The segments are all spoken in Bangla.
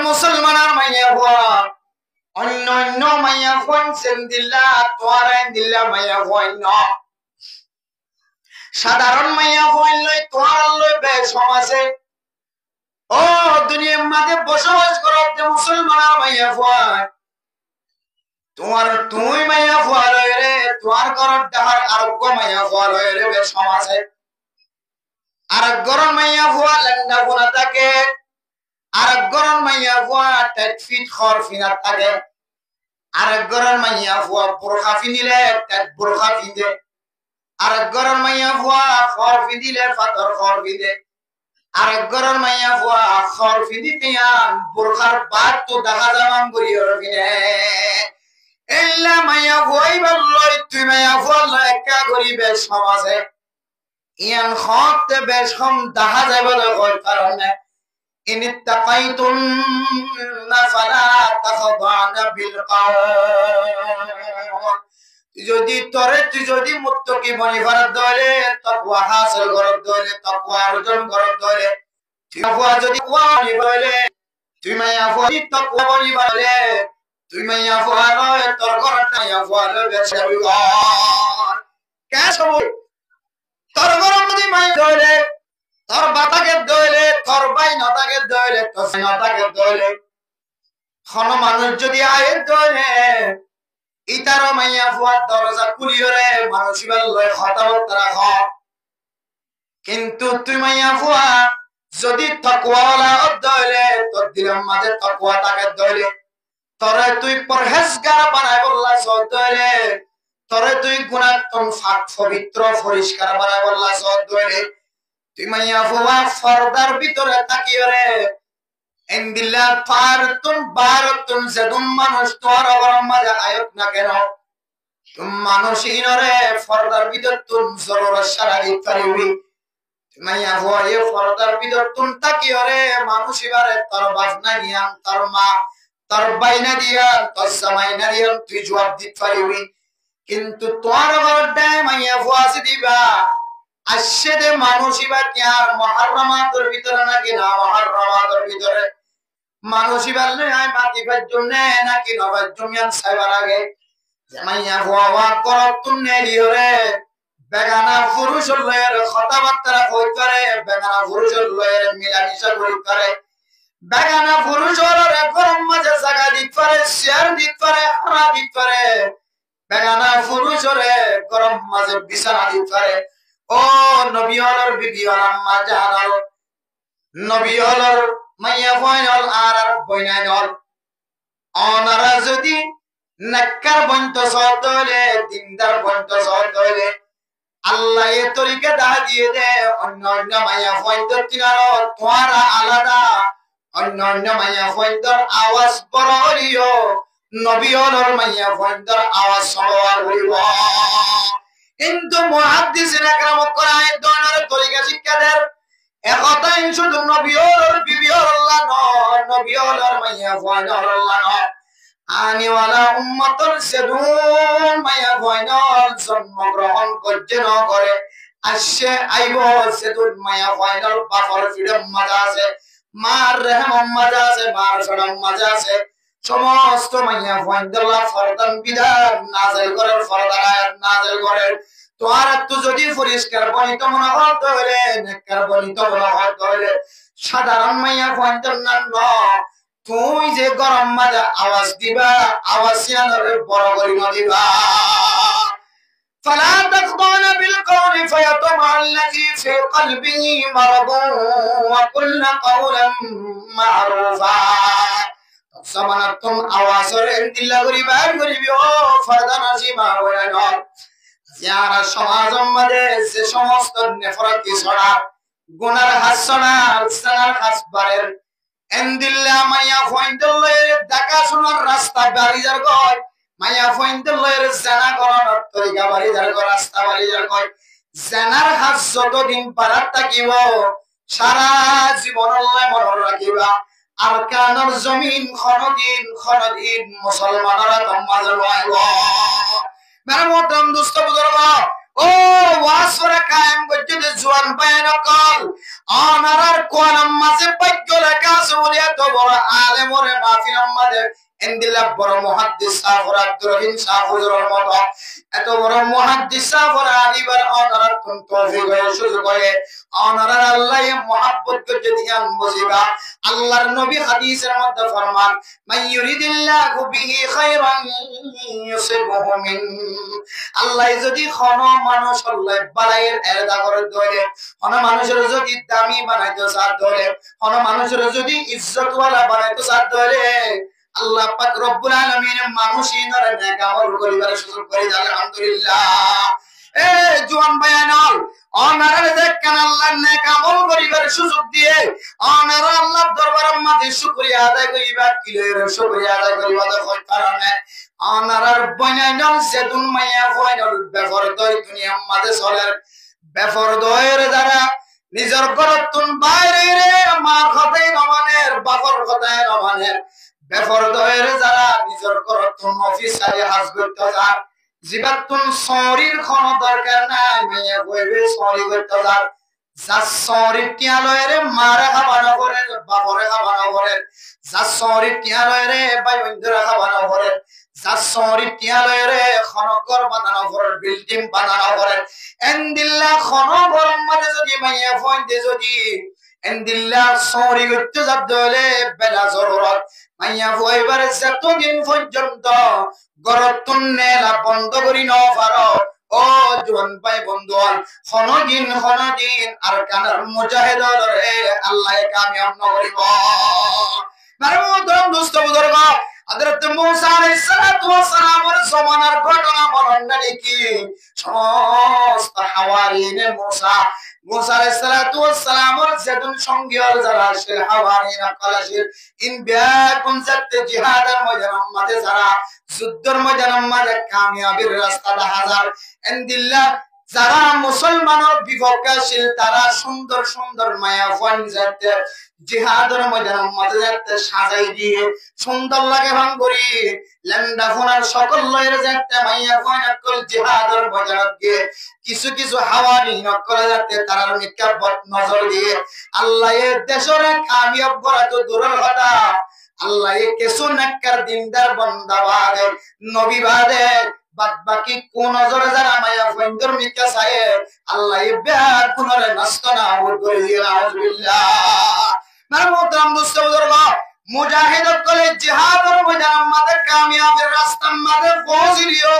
মুসলমানের মাইয়া হওয়া অন্য অন্য মাইয়া হন সেন্দিল্লা তোয়ারাই দিল্লা মাইয়া হইন সাধারণ মাইয়া হইন লই তোয়ার লই বেশ সমাজে ও দুনিয়ার মাঝে বসবাস করতে মুসলমানের মাইয়া হওয়া তোমার তুই মাইয়া হওয়া লই রে তোমার ঘরের ডাহার আরোগ্য মাইয়া হওয়া লই রে বেশ সমাজে আর গরম মাইয়া হওয়া লেন্দা গুণা থাকে আর গরম মাইয়া হওয়া 8 ফিট খর ফিনাত থাকে আর গরম মাইয়া হওয়া বোরখা ফিনিলে বোরখা ফিন্দে আর গরম মাইয়া হওয়া খর ফিদিলে ফাতর খর ফিদে আর গরম মাইয়া হওয়া খর ফিদিতে বোরখার বাদ তো দেখা যাবান করি ওর ফিনে এল্লা মাইয়া হওয়াই বললই তুই মাইয়া হওয়া একা করি বেশ সমাজে ইয়ান খতে বেশ কম দেখা যায় বলে কয় কারণে إن اتقيتم فلا تخضعن بالقول যদি তোরে তুই যদি মুত্তাকি বনি করার দলে তাকওয়া হাসিল করার দলে তাকওয়া অর্জন করার দলে তাকওয়া যদি কোয়ানি বলে তুই মাইয়া ফরি তাকওয়া বনি বলে তুই মাইয়া ফরানো তোর ঘরটা ইয়া ফলো বেশাবি কেসব তোর ঘর মধ্যে মাইয়া দলে তোর বাতাকে দইলে তোর বাই নতাকে দইলে তোর নতাকে দইলে কোন মানুষ যদি আয়ে দইলে ইতার মাইয়া ফুয়ার দরজা খুলিওরে মানুষ লয় কথাবার্তা রাখ কিন্তু তুই মাইয়া ফুয়া যদি তাকওয়াওয়ালা দইলে তোর দিলের মাঝে তাকওয়া তাকে দইলে তোরে তুই পরহেজগার বানাই বললা সদ দইলে তোরে তুই গুনাহতম পাক পবিত্র পরিষ্কার বানাই বললা সদ দইলে তুই মাইয়া ফুয়া ফরদার ভিতরে তাকিয়রে ইনদিল্লা ফারতুন বারতুন যেদুম মানুষ তোর গরম মাঝে আয়ত না কেন তুম মানুষ ইনরে ফরদার ভিতর তুম জরুরত সারা দিতে পারিবি তুই মাইয়া ফুয়া এ ফরদার ভিতর তুম তাকিয়রে মানুষ এবারে তোর বাজনা দিয়া তোর মা তোর বাইনা দিয়া তোর জামাইনা দিয়া তুই জবাব দিতে পারিবি কিন্তু তোর ঘরটা মাইয়া ফুয়া দিবা আশে মানুষই বা কি আর মুহাররমাতের ভিতরে নাকি না মুহাররমাতের ভিতরে মানুষই বললে আই মাটি ভাই জন্য নাকি নবাই জমিয়ান সাইবার আগে জামাইয়া হওয়া করত তুনে দিওরে বেগানা পুরুষ লয়ের কথাবার্তা কই করে বেগানা পুরুষ লয়ের মিলামিশা কই করে বেগানা পুরুষ ওর গরম মাঝে জায়গা দিতে পারে শেয়ার দিতে পারে হারা দিতে পারে বেগানা পুরুষ ওরে গরম মাঝে বিছানা দিতে পারে ও নবী হলর বিবি হল আম্মা জাহানাল নবী হলর মাইয়া ফয়নাল আর বইনাই হল অনারা যদি নাক্কার বন্ত সদ হইলে দিনদার বন্ত সদ হইলে আল্লাহ এ তরিকা দা দিয়ে দে অন্য অন্য মাইয়া ফয়ন্দর কিনারো তোরা আলাদা অন্য অন্য মাইয়া ফয়ন্দর আওয়াজ বড় হলিও নবী হলর মাইয়া ফয়ন্দর আওয়াজ সরোয়ার হইব কিন্তু মুহাদ্দিসিনা کرام কোরআনের দোনার তরিকা শিক্ষা দেন একটাই শুধু নবী ওর বিবি ওর আল্লাহ নবী ওর মাইয়া ফয়নাল আল্লাহ আনিওয়ালা উম্মতর সেদুন মাইয়া ফয়নাল জন্মগ্রহণ করতে ন করে আসে আইব সেদুন মাইয়া ফয়নাল বাফর ফিডম মজা আছে মার রহম মজা আছে মার সরম মজা আছে সমস্ত মাইয়া ফয়নাল্লাহ ফরদান বিধান নাযিল করার ফরদান আয়াত নাযিল করেন তো আর তো যদি পরিষ্কার বনিত মনে হতো হলে নেককার বনিত মনে হতো হলে সাধারণ মাইয়া ফয়নাল্লাহ ন তুই যে গরম মাঝে আওয়াজ দিবা আওয়াজ ইয়ানরে বড় করি ন দিবা فلا تخضعن بالقول فيطمع الذي في قلبه مرض وقلن قولا معروفا সমানাত্ম আওয়াজরে দিল্লা করিবা করিবি ও ফরদানা সীমা হইল যারা সমাজের মধ্যে যে সমস্ত নেফরতি ছড়া গুনার হাসনার সানার হাসবারের এন্দিল্লা মাইয়া ফয়ন্দলের দেখা শোনার রাস্তা বাড়িদার কয় মাইয়া ফয়ন্দলের জানা করার তরিকা বাড়িদার কয় রাস্তা বাড়িদার কয় জানার হাস যতদিন পারাত থাকিব সারা জীবন আল্লাহ মনে রাখিবা আর কানর জমিন খনদিন মুসলমানরা তোমাদের লইব মেরে মোহতরম দোস্ত বুজুর্গ ও ওয়াসরা কায়েম করতে জওয়ান বায়ান কল অনারার কোয়ালাম মাঝে পাইক লেখা আছে বলে তো বড় আলেম মরে মাহফিল আমাদের এন্দিল্লাহ বড় মুহাদ্দিস সাফর আব্দুর রহিম সাহুজুর মত এত বড় মুহাদ্দিস সাফর আলিবার অনার তৌফিক হয়ে সুযোগ হয়ে অনার আল্লাহ মুহাব্বত করতে দিয়ান বুঝিবা আল্লাহর নবী হাদিসের মধ্যে ফরমান মান ইউরিদিল্লাহু বিহি খায়রান ইউসিবহু মিন আল্লাহ যদি কোন মানুষ আল্লাহ বালায়ের এরদা করে দেয় কোন মানুষের যদি দামি বানাইতে চায় দেয় কোন মানুষের যদি ইজ্জতওয়ালা বানাইতে চায় দেয় আল্লাহ পাক রব্বুল আলামিন মানুষই ধরে নেক আমল করিবার সুযোগ করে দেন আলহামদুলিল্লাহ এ জওয়ান বায়ানল অনারে দেখেন আল্লাহ নেক আমল করিবার সুযোগ দিয়ে অনারে আল্লাহ দরবারে মাঝে শুকরিয়া আদায় করিবা কিলের শুকরিয়া আদায় করিবা দেখো কারণে অনারার বনাইনল সেদুন মাইয়া হইনল বেফর দই দুনিয়া মাঝে চলের বেফর দয়ের দ্বারা নিজের ঘরতুন বাইরে রে মা কথাই নমানের বাপর কথাই নমানের বেফর দয়ের যারা নিজের ঘরতুন অফিসারে হাজবেন্ড যার জীবাতুন শরীর কোন দরকার নাই মাইয়া কইবে সরি করতে যার যা শরীর টিয়ালয়ের মারে খাবানো করে বাপরে খাবানো করে যা শরীর টিয়ালয়ের ভাই বন্ধুরা খাবানো করে যা শরীর টিয়ালয়ের খনকর বানানো করে বিল্ডিং বানানো করে এন্দিল্লাহ খনকর মধ্যে যদি মাইয়া ফইতে যদি এন্দিল্লাহ শরীর করতে যাতে হলে বেলা জরুরত মাইয়া ফইবার যতদিন পর্যন্ত গরতুন নেলা বন্ধ করি ন পারো ও জোয়ান ভাই বন্ধুগণ খনদিন আর কানার মুজাহিদর রে আল্লাহ কামিয়াব নকরিব মারমুদম দোস্ত বুজুর্গ হযরত মুসা আলাইহিস সালাতু ওয়াস সালামের জমানার ঘটনা বর্ণনা কি সমস্ত হাওয়ারিনে মুসা আলাইহিস সালাতু ওয়াস সালামের যেদিন সঙ্গী আর যারা ছিল হাওয়ারিনা কলাশির ইন বিয়াকুন যাতে জিহাদের ময়দানের মধ্যে যারা যুদ্ধের ময়দানের মধ্যে কামিয়াবির রাস্তা হাজার এন্দিল্লাহ যারা মুসলমানের বিপক্ষে ছিল তারা সুন্দর সুন্দর মায়া ফান যাতে জিহাদের ময়দানের মধ্যে যাতে সাজাই দিয়ে সুন্দর লাগে ভাঙ করি লেন্ডা ফোনার সকল লয়ের যাতে মায়া ফান কল জিহাদের ময়দানে গিয়ে কিছু কিছু হাওয়ারি নকরা যাতে তারার নিকাবত নজর দিয়ে আল্লাহ এর দেশের কামিয়াব করা তো দূরের কথা আল্লাহ এ কিছু নেককার দিনদার বান্দা বাদে নবী বাদে বাদ বাকি কোন নজরে যারা মায়া ফন্দর মিকা চায় আল্লাহ এ বেয়ার কোনরে নষ্ট না করে দিয়ে আউযুবিল্লাহ মারমুতাম মুস্তাবুজুর্গ মুজাহিদ কলে জিহাদের ময়দান মাঝে কামিয়াবের রাস্তার মাঝে পৌঁছিলিও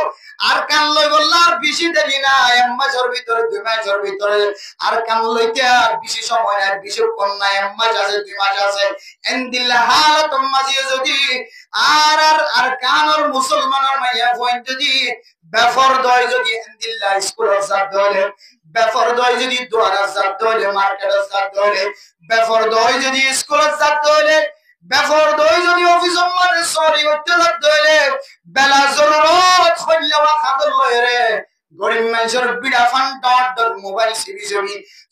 আর কান লই বললার বেশি দেরি না এক মাসের ভিতরে 2 মাসের ভিতরে আর কান লইতে আর বেশি সময় আর বেশি কোন না এক মাস আছে 2 মাস আছে এন্দিল্লাহ হালত মাঝে যদি আর কানর মুসলমানের মাইয়া পয়েন্ট যদি বেফর দয় যদি এন্দিল্লাহ স্কুল অফ দলে বেফর দয় যদি দোয়ারা জাত দলে মার্কেট জাত দলে বেফর দয় যদি স্কুল জাত দলে বেফর দয় যদি অফিস মানে সরি করতে জাত দলে বেলা জরুরত হইলেও খাদর লয়রে গরিব মানুষের বিড়া ফান ডট মোবাইল সিবি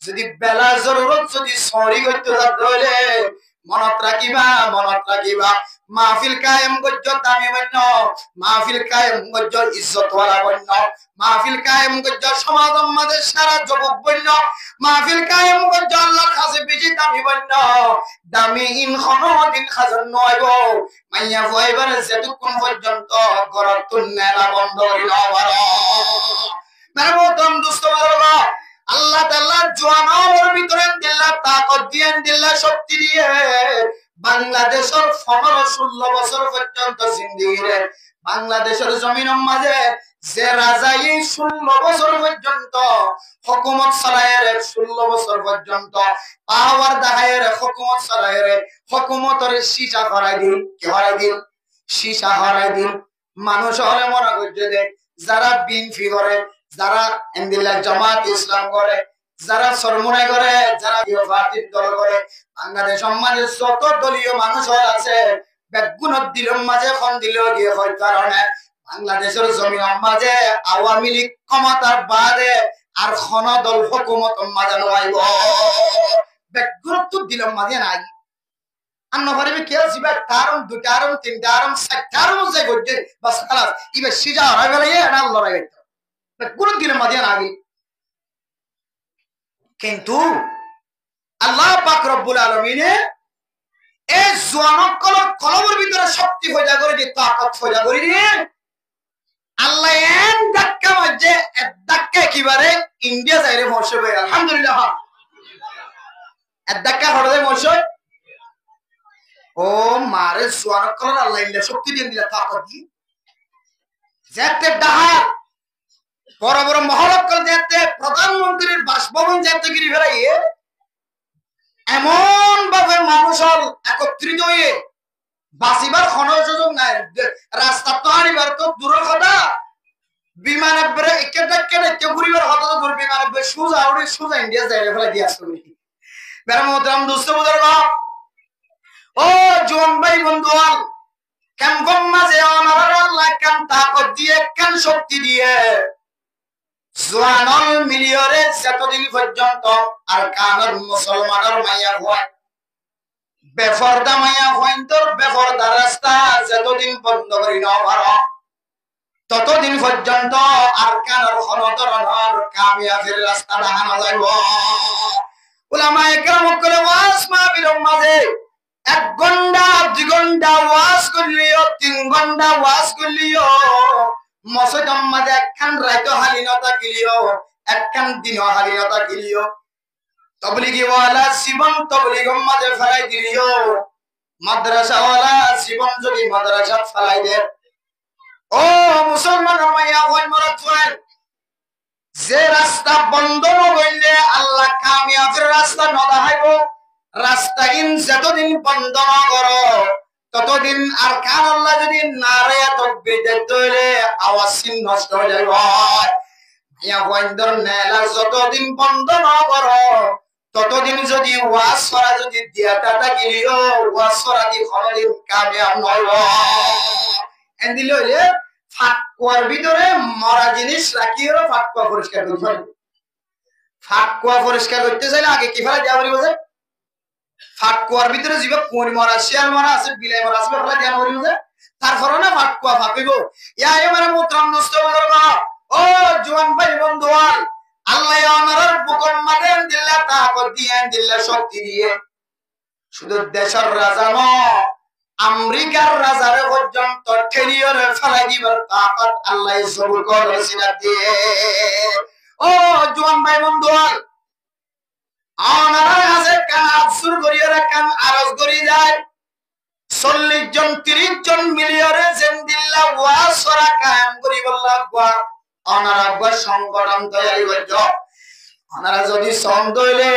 যদি বেলা জরুরত যদি সরি করতে জাত দলে মনত রাখিবা মাহফিল কায়েম গজ্জ দামি বন্য মাহফিল কায়েম গজ্জ ইজ্জত ওয়ালা বন্য মাহফিল কায়েম গজ্জ সমাজের মাঝে সারা যুবক বন্য মাহফিল কায়েম গজ্জ আল্লাহর কাছে বেশি দামি বন্য দামি ইন খনদিন খাজন নয়ব মাইয়া ফয়বার যেতক্ষণ পর্যন্ত ঘরত নেলা বন্ধ হইল বারো মেরমতম দুষ্ট বাবা আল্লাহ তাআলা জওয়ানের ভিতরে দিল্লা তাকত দিয়ে দিল্লা শক্তি দিয়ে বাংলাদেশের 15-16 বছর পর্যন্ত জিন্দেগিরে বাংলাদেশের জমিনের মাঝে যে রাজা এই 16 বছর পর্যন্ত হুকুমত চালায়ের 16 বছর পর্যন্ত পাওয়ার দাহায়ের হুকুমত চালায়ের হুকুমতের শিশা করাই দিন কি করাই দিন শিশা করাই দিন মানুষ হলে মনে করছে যে যারা বিএনপি করে যারা এন্দিল্লাহ জামাত ইসলাম করে যারা সরমুনাই করে যারা পার্টির দল করে বাংলাদেশ সমাজে যত দলীয় মানুষ আছে বেগুনত দিলের মাঝে খন দিলেও গিয়ে হয় কারণে বাংলাদেশের জমিনের মাঝে আওয়ামী লীগ ক্ষমতার বাদে আর খন দল হুকুমত মাঝে নয় বেগুনত দিলের মাঝে নাই আন্ন পারিবে কে জিবা কারণ দুটা আরম তিনটা আরম চারটা আরম যে গজ্জে বাস খালাস ইবে সিজা হরাই বেলা ইয়ে না লড়াই হইতো বেগুনত দিলের মাঝে নাই কিন্তু আল্লাহ পাক রব্বুল আলামিন এই জোয়ানক কলমের ভিতরে শক্তি পয়দা করে দিয়ে তাকত পয়দা করে দিয়ে আল্লাহ এক ধাক্কা মারছে, এক ধাক্কা একেবারে ইন্ডিয়া যাইরে মরছে ভাই আলহামদুলিল্লাহ। এক ধাক্কা হঠাৎ মরছে ও মারে জোয়ানক কলর আল্লাহ ইল্লা শক্তি দিয়ে দিলা তাকত দিয়ে যেতে ডাহার বড় বড় মহলকল যেতে প্রধানমন্ত্রীর বাসভবন যেতে গিরি ফেরাইয়ে এমন ভাবে মানুষ একত্রিত হয়ে বাঁচিবার কোনো সুযোগ নাই, রাস্তা তো হারিবার তো দূরের কথা, বিমানে বেড়ে ঘুরিবার কথা তো দূর, বিমানে সোজা উড়ে সোজা ইন্ডিয়া যাই ফেলে দিয়ে আসতে পারি বেড়া মতরাম দুস্থ বুঝার ও জোয়ান ভাই বন্ধু কেমন মাঝে আমার আল্লাহ কান তাকত দিয়ে কান শক্তি দিয়ে জোয়ানল মিলিয়রে যতদিন পর্যন্ত আর কানের মুসলমানের মাইয়া হয় বেফরদা মাইয়া হয় তোর বেফরদা রাস্তা যতদিন বন্ধ করি না পারো ততদিন পর্যন্ত আর কানের কোন ধরনের কামিয়াবির রাস্তা দেখানো যাইব। উলামায়ে কেরাম কলে ওয়াজ মাহফিলের মাঝে 1 ঘন্টা 2 ঘন্টা ওয়াজ করলিও 3 ঘন্টা ওয়াজ করলিও মসজিদের মাঝে একখান রাইতো হালিনতা কিলিও একখান দিন হালিনতা কিলিও তবলিগি ওয়ালা জীবন তবলিগের মাঝে ফেলাই দিলিও মাদ্রাসা ওয়ালা জীবন যদি মাদ্রাসা ফেলাই দে ও মুসলমান মাইয়া ওই মরতওয়ান যে রাস্তা বন্ধ হইলে আল্লাহ কামিয়াবের রাস্তা না দেখাইব, রাস্তা ইন যতদিন বন্ধ না করো ততদিন আর কান আল্লাহ যদি নারে তাকবীর দিলে আওয়াজ নষ্ট হয়ে যাবে। ইয়া ওয়াইন্দর নেলা যতদিন বন্ধ না করো ততদিন যদি ওয়াজ করা যদি দিয়াটা থাকিলিও ওয়াজ করা দি কোনদিন কামিয়াব নয়। এন্দিলে হইলে ফাটকুয়ার ভিতরে মরা জিনিস রাখিও ফাটকুয়া পরিষ্কার করতে হয়। ফাটকুয়া পরিষ্কার করতে চাইলে আগে কি ফেলা দেওয়া বলবে ফাটকুয়ার ভিতরে জীবক কোন মরা শিয়াল মরা আছে বিলাই মরা আছে ফেলা দেওয়া বলবে তারপর না ফাটকুয়া ফাঁপিব। ইয়া এমারে মোহতরম দোস্ত বলবা ও জওয়ান ভাই বন্ধু আল্লাহ আমাদের বুকর মাঝে দিল্লা তাকত দিয়ে দিল্লা শক্তি দিয়ে শুধু দেশের রাজা নয় আমেরিকার রাজারে পর্যন্ত ঠেলিয়রে ফেলাই দিবার তাকত আল্লাহ সবুর করেছিল দিয়ে। ও জওয়ান ভাই বন্ধু আনারা আছে কান আফসুর করিয়রে কান আরজ করি যায় 40 জন 30 জন মিলিয়রে জেন্দিল্লা ওয়াজ করা কায়েম করি বল্লাহ গwa আনারা গwa সংগঠন তৈরি হইল। আনারা যদি সন্দ হইলে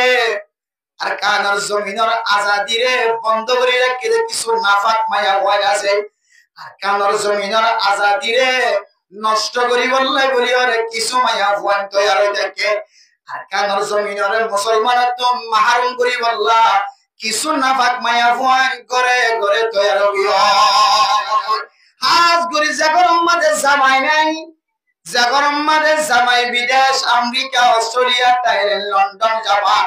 আর কানার জমিনের আজাদিরে বন্ধ করে রাখে কিছু নাফাক মায়া হয়ে আছে আর কানার জমিনের আজাদিরে নষ্ট করি বললে বলি আরে কিছু মায়া হওয়ান তৈরি হয়ে থাকে আর কানার জমিনের মুসলমান তো মাহারুম করি বললা কিছু নাফাক মায়া হওয়ান করে করে তৈরি হইও। হাজ করি জাগর আমাদের জামাই নাই, জাগর আমাদের জামাই বিদেশ America Australia Thailand London Japan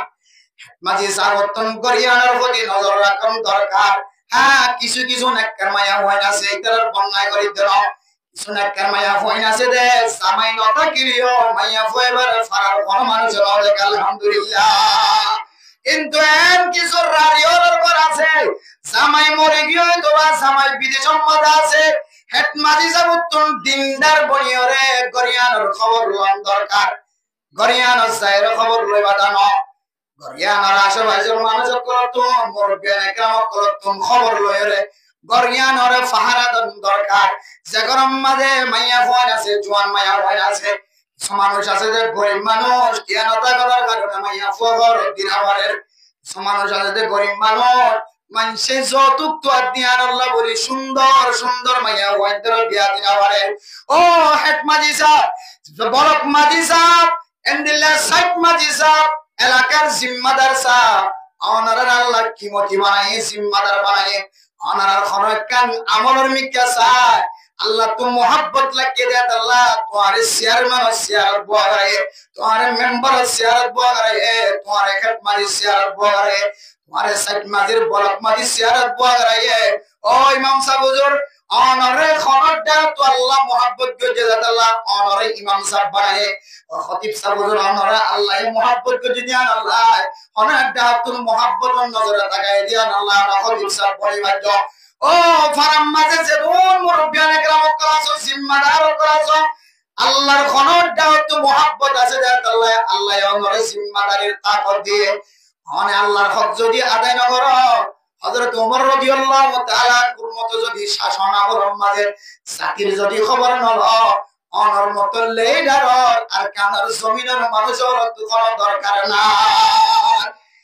মাঝে সারবর্তন করিয়ানোর প্রতি নজর রাখুন দরকার। হ্যাঁ কিছু কিছু নেককার মায়া হইন আছে এটার বন্যায় করি দিল কিছু নেককার মায়া হইন আছে দে জামাই নতা কিরিও মাইয়া ফয়েবার ফারার কোন মানুষ হবে আলহামদুলিল্লাহ। কিন্তু এন কিছু রারিওর পর আছে জামাই মরে গিয়ে তোরা জামাই বিদেশের মাঝে আছে হেট মাঝি যাবতুন দিনদার বনিয়রে গরিয়ানোর খবর লন দরকার, গরিয়ানোর সাইর খবর লইবা দানো গরিয়ানোর আশেপাশের মানুষ করতুন মুরব্বিয়ান একরাম করতুন খবর লইরে গরিয়ানোর ফাহারা দরকার। যে গরম মাঝে মাইয়া ফোন আছে জোয়ান মাইয়া ফোন আছে মানুষ আছে যে গরিব মানুষ জ্ঞানতা করার কারণে মাইয়া ফোর দিনাবারের মানুষ আছে যে গরিব মানুষ মানুষে যৌতুক তো দিয়ান আল্লাহ বলি সুন্দর সুন্দর মাইয়া ওয়াইদের বিয়া দিনাবারের। ও হেড মাঝি সাহেব বরক মাঝি সাহেব এন্দিল্লা সাইড মাঝি সাহেব এলাকার জিম্মাদার সাহেব ওনারা আল্লাহ কিমতি বানাই জিম্মাদার বানাই ওনারা খরকান আমলের মিকা চায় আল্লাহ তো মোহাব্বত লাগিয়ে দেয় আল্লাহ তোমার চেয়ারম্যান চেয়ার বগারে তোমার মেম্বার চেয়ার বগারে তোমার হেড মাঝি চেয়ার বগারে তোমার সাইড মাঝির বরক মাঝি চেয়ার বগারে। ও ইমাম সাহেব হুজুর অনরে খবরটা তো আল্লাহ মোহাব্বত করে আল্লাহ অনরে ইমাম সাহেব বানায় খতিব সাহেব অনরে আল্লাহ মোহাব্বত করে দিয়ান আল্লাহ অনেকটা তুল মোহাব্বত নজরে তাকায় দিয়ান আল্লাহ খতিব সাহেব পরিবার ও ফারাম মাঝে যে কোন মুরব্বিয়ানে গ্রাম করাছো জিম্মাদার করাছো আল্লাহর খনরটা তো মোহাব্বত আছে দেখ আল্লাহ আল্লাহ অনরে জিম্মাদারির তাকত দিয়ে মানে আল্লাহর হক যদি আদায় না করো হযরত ওমর রাদিয়াল্লাহু তাআলা মতো যদি শাসন আমলের মাঝে জাতির যদি খবর নল অনর মত লেইডার আর কানার জমিনের মানুষের তো কোনো দরকার না